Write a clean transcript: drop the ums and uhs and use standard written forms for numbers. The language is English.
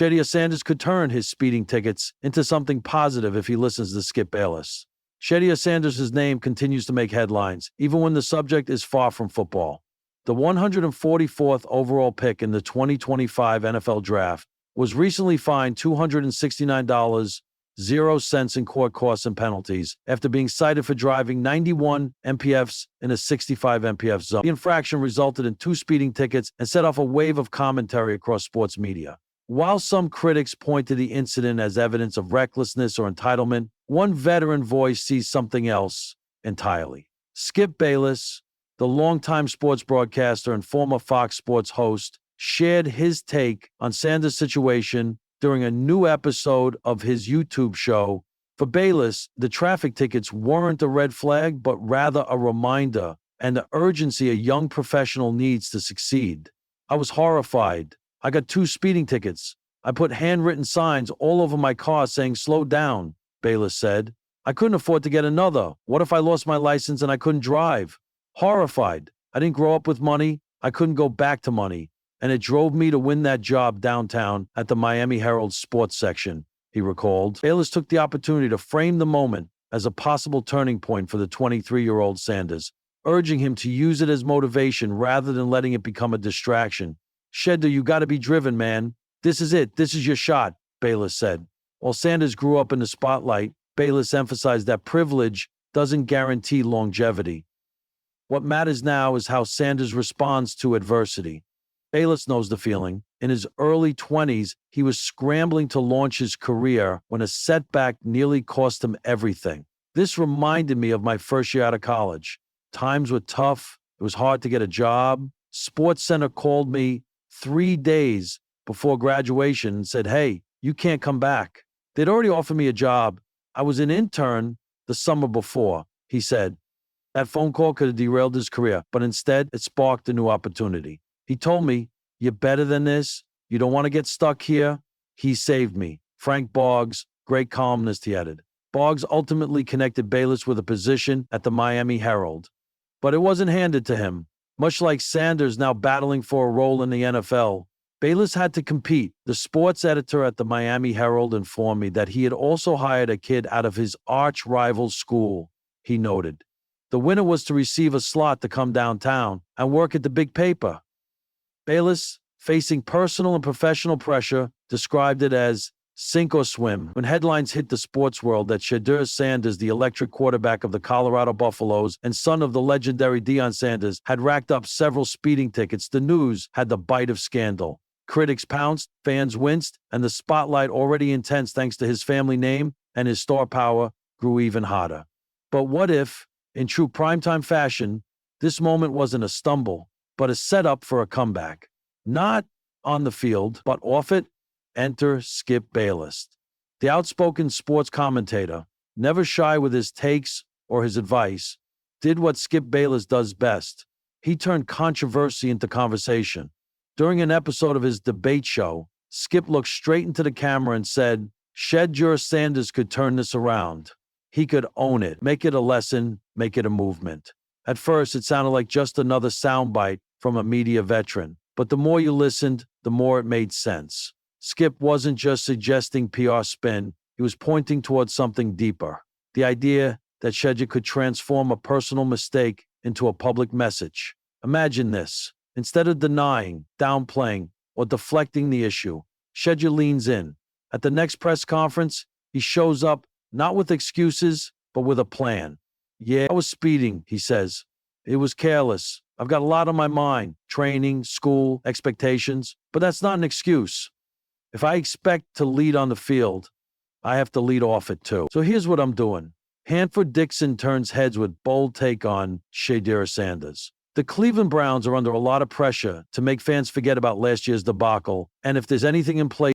Shedeur Sanders could turn his speeding tickets into something positive if he listens to Skip Bayless. Shedeur Sanders' name continues to make headlines, even when the subject is far from football. The 144th overall pick in the 2025 NFL Draft was recently fined $269.00 in court costs and penalties after being cited for driving 91 mpfs in a 65 mpf zone. The infraction resulted in 2 speeding tickets and set off a wave of commentary across sports media. While some critics point to the incident as evidence of recklessness or entitlement, one veteran voice sees something else entirely. Skip Bayless, the longtime sports broadcaster and former Fox Sports host, shared his take on Sanders' situation during a new episode of his YouTube show. For Bayless, the traffic tickets weren't a red flag, but rather a reminder and the urgency a young professional needs to succeed. I was horrified. I got 2 speeding tickets. I put handwritten signs all over my car saying, "Slow down," Bayless said. I couldn't afford to get another. What if I lost my license and I couldn't drive? Horrified. I didn't grow up with money. I couldn't go back to money. And it drove me to win that job downtown at the Miami Herald's sports section, he recalled. Bayless took the opportunity to frame the moment as a possible turning point for the 23-year-old Sanders, urging him to use it as motivation rather than letting it become a distraction. "Shedeur, you got to be driven, man. This is it. This is your shot," Bayless said. While Sanders grew up in the spotlight, Bayless emphasized that privilege doesn't guarantee longevity. What matters now is how Sanders responds to adversity. Bayless knows the feeling. In his early 20s, he was scrambling to launch his career when a setback nearly cost him everything. "This reminded me of my first year out of college. Times were tough. It was hard to get a job. SportsCenter called me 3 days before graduation and said, 'Hey, you can't come back.' They'd already offered me a job. I was an intern the summer before," he said. That phone call could have derailed his career, but instead it sparked a new opportunity. He told me, "You're better than this. You don't want to get stuck here." He saved me. Frank Boggs, great columnist, he added. Boggs ultimately connected Bayless with a position at the Miami Herald. But it wasn't handed to him. Much like Sanders now battling for a role in the NFL, Bayless had to compete. The sports editor at the Miami Herald informed me that he had also hired a kid out of his arch-rival school, he noted. The winner was to receive a slot to come downtown and work at the big paper. Bayless, facing personal and professional pressure, described it as sink or swim when headlines hit the sports world that Shedeur Sanders, the electric quarterback of the Colorado Buffaloes and son of the legendary Deion Sanders, had racked up several speeding tickets. The news had the bite of scandal. Critics pounced, fans winced, and the spotlight, already intense thanks to his family name and his star power, grew even hotter. But what if, in true primetime fashion, this moment wasn't a stumble, but a setup for a comeback? Not on the field, but off it? Enter Skip Bayless. The outspoken sports commentator, never shy with his takes or his advice, did what Skip Bayless does best. He turned controversy into conversation. During an episode of his debate show, Skip looked straight into the camera and said, "Shedeur Sanders could turn this around. He could own it, make it a lesson, make it a movement." At first, it sounded like just another soundbite from a media veteran, but the more you listened, the more it made sense. Skip wasn't just suggesting PR spin, he was pointing towards something deeper. The idea that Shedeur could transform a personal mistake into a public message. Imagine this. Instead of denying, downplaying, or deflecting the issue, Shedeur leans in. At the next press conference, he shows up not with excuses, but with a plan. "Yeah, I was speeding," he says. "It was careless. I've got a lot on my mind, training, school, expectations, but that's not an excuse. If I expect to lead on the field, I have to lead off it too. So here's what I'm doing." Hanford Dixon turns heads with bold take on Shedeur Sanders. The Cleveland Browns are under a lot of pressure to make fans forget about last year's debacle, and if there's anything in place